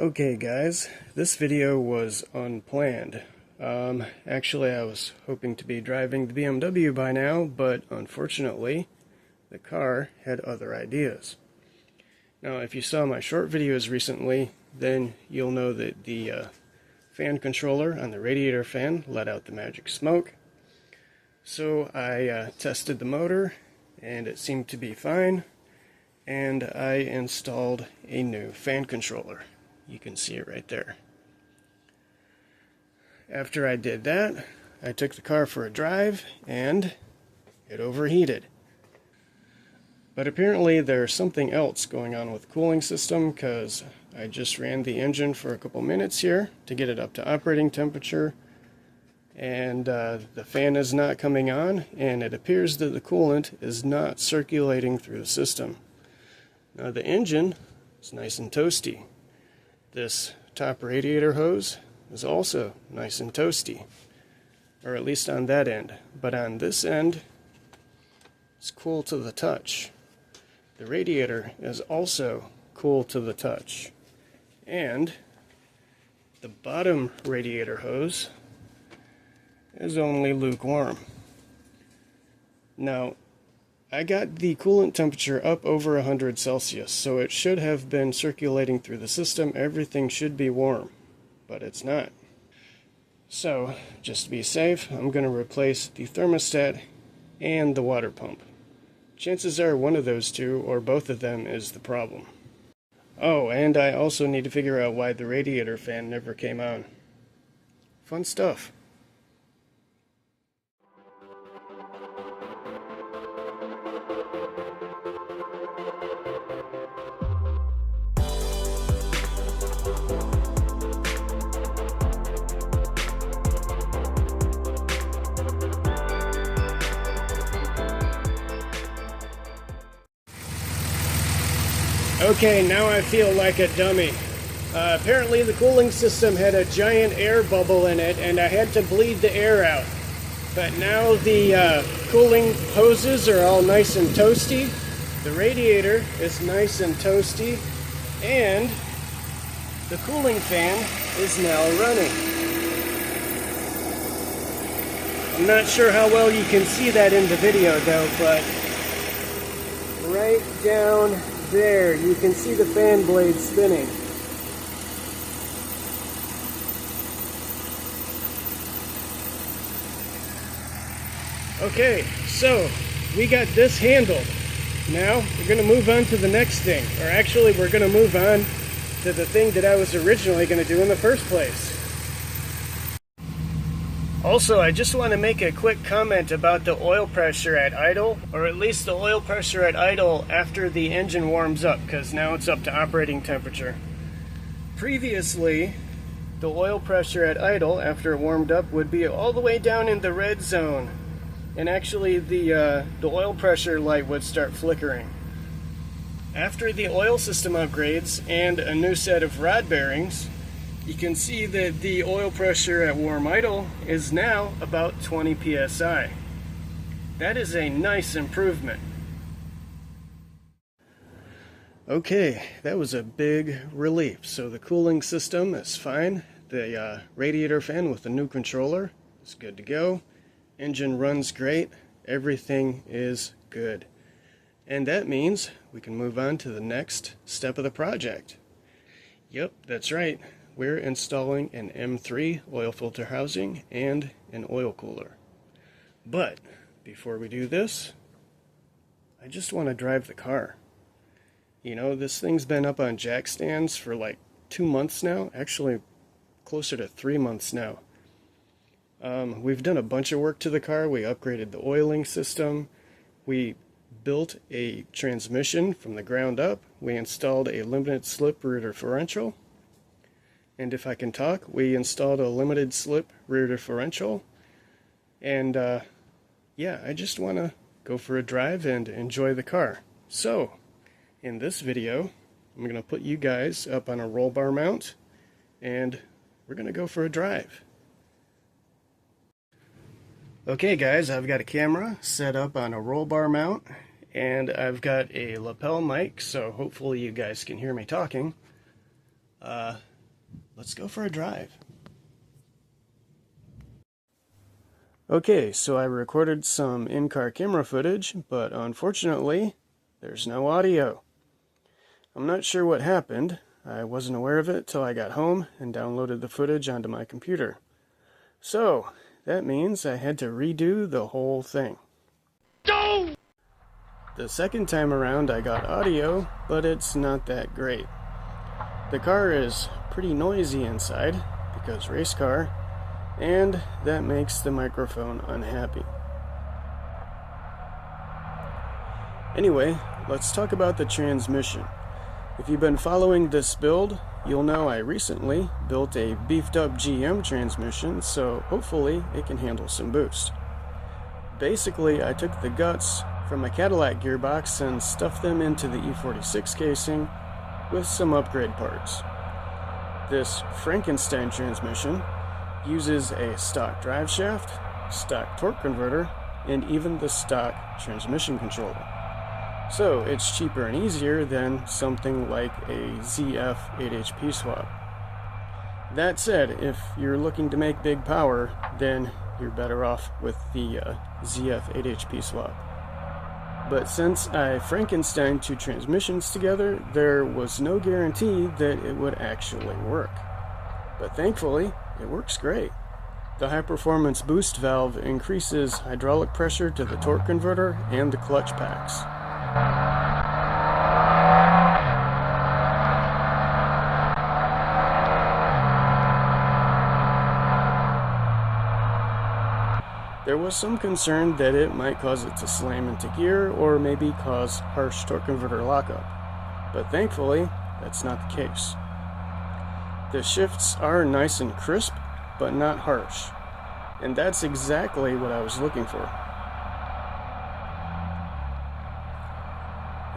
Okay guys, this video was unplanned. Actually I was hoping to be driving the BMW by now, but unfortunately the car had other ideas. Now if you saw my short videos recently, then you'll know that the fan controller on the radiator fan let out the magic smoke. So I tested the motor and it seemed to be fine, and I installed a new fan controller. You can see it right there. After I did that, I took the car for a drive and it overheated. But apparently there's something else going on with the cooling system, because I just ran the engine for a couple minutes here to get it up to operating temperature, and the fan is not coming on, and it appears that the coolant is not circulating through the system. Now the engine is nice and toasty. This top radiator hose is also nice and toasty, or at least on that end. But on this end, it's cool to the touch. The radiator is also cool to the touch. And the bottom radiator hose is only lukewarm. Now, I got the coolant temperature up over 100 Celsius, so it should have been circulating through the system. Everything should be warm, but it's not. So, just to be safe, I'm going to replace the thermostat and the water pump. Chances are one of those two, or both of them, is the problem. Oh, and I also need to figure out why the radiator fan never came on. Fun stuff. Okay, now I feel like a dummy. Apparently the cooling system had a giant air bubble in it, and I had to bleed the air out. But now the cooling hoses are all nice and toasty. The radiator is nice and toasty. And the cooling fan is now running. I'm not sure how well you can see that in the video though, but right down there, you can see the fan blade spinning. Okay, so we got this handled. Now we're going to move on to the next thing. Or actually, we're going to move on to the thing that I was originally going to do in the first place. Also, I just want to make a quick comment about the oil pressure at idle, or at least the oil pressure at idle after the engine warms up, because now it's up to operating temperature. Previously, the oil pressure at idle after it warmed up would be all the way down in the red zone, and actually the oil pressure light would start flickering. After the oil system upgrades and a new set of rod bearings, you can see that the oil pressure at warm idle is now about 20 psi. That is a nice improvement. Okay, that was a big relief. So the cooling system is fine. The radiator fan with the new controller is good to go. Engine runs great. Everything is good. And that means we can move on to the next step of the project. Yep, that's right. We're installing an M3 oil filter housing and an oil cooler. But before we do this, I just want to drive the car. You know, this thing's been up on jack stands for like 2 months now, actually closer to 3 months now. We've done a bunch of work to the car. We upgraded the oiling system. We built a transmission from the ground up. We installed a limited slip rear differential. And if I can talk, we installed a limited slip rear differential. And yeah, I just want to go for a drive and enjoy the car. So, in this video, I'm going to put you guys up on a roll bar mount, and we're going to go for a drive. Okay guys, I've got a camera set up on a roll bar mount, and I've got a lapel mic, so hopefully you guys can hear me talking. let's go for a drive. Okay, so I recorded some in-car camera footage, but unfortunately, there's no audio. I'm not sure what happened. I wasn't aware of it till I got home and downloaded the footage onto my computer. So, that means I had to redo the whole thing. No! The second time around I got audio, but it's not that great. The car is pretty noisy inside, because race car, and that makes the microphone unhappy. Anyway, let's talk about the transmission. If you've been following this build, you'll know I recently built a beefed up GM transmission, so hopefully it can handle some boost. Basically, I took the guts from a Cadillac gearbox and stuffed them into the E46 casing with some upgrade parts. This Frankenstein transmission uses a stock drive shaft, stock torque converter, and even the stock transmission controller. So it's cheaper and easier than something like a ZF 8HP swap. That said, if you're looking to make big power, then you're better off with the ZF 8HP swap. But since I Frankensteined two transmissions together, there was no guarantee that it would actually work. But thankfully, it works great. The high-performance boost valve increases hydraulic pressure to the torque converter and the clutch packs. There was some concern that it might cause it to slam into gear or maybe cause harsh torque converter lockup, but thankfully that's not the case. The shifts are nice and crisp, but not harsh, and that's exactly what I was looking for.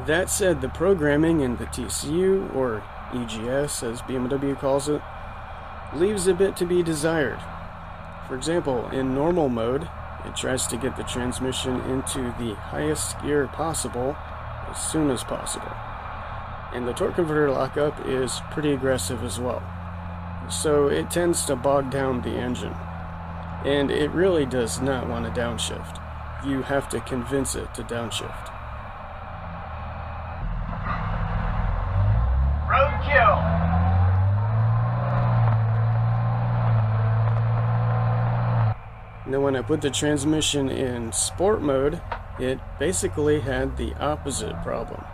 That said, the programming in the TCU, or EGS as BMW calls it, leaves a bit to be desired. For example, in normal mode, it tries to get the transmission into the highest gear possible as soon as possible. And the torque converter lockup is pretty aggressive as well. So it tends to bog down the engine. And it really does not want to downshift. You have to convince it to downshift. Roadkill! Now when I put the transmission in sport mode, it basically had the opposite problem.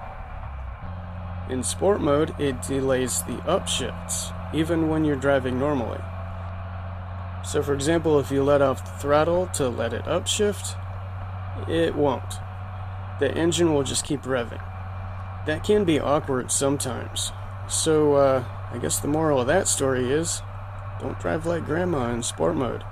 In sport mode, it delays the upshifts, even when you're driving normally. So for example, if you let off the throttle to let it upshift, it won't. The engine will just keep revving. That can be awkward sometimes. So I guess the moral of that story is, don't drive like grandma in sport mode.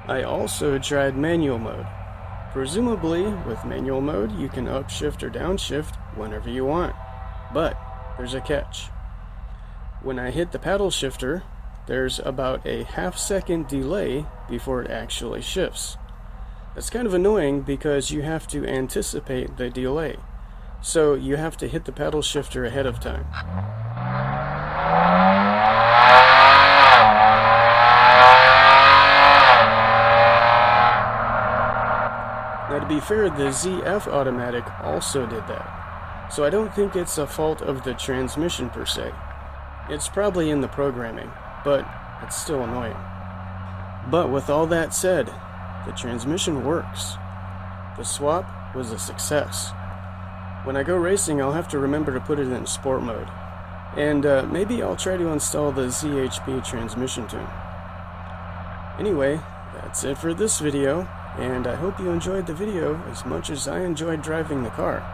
I also tried manual mode. Presumably, with manual mode, you can upshift or downshift whenever you want. But there's a catch. When I hit the paddle shifter, there's about a half-second delay before it actually shifts. That's kind of annoying because you have to anticipate the delay. So you have to hit the paddle shifter ahead of time. Now to be fair, the ZF Automatic also did that. So I don't think it's a fault of the transmission per se. It's probably in the programming, but it's still annoying. But with all that said, the transmission works. The swap was a success. When I go racing, I'll have to remember to put it in sport mode. And maybe I'll try to install the ZHP transmission tune. Anyway, that's it for this video, and I hope you enjoyed the video as much as I enjoyed driving the car.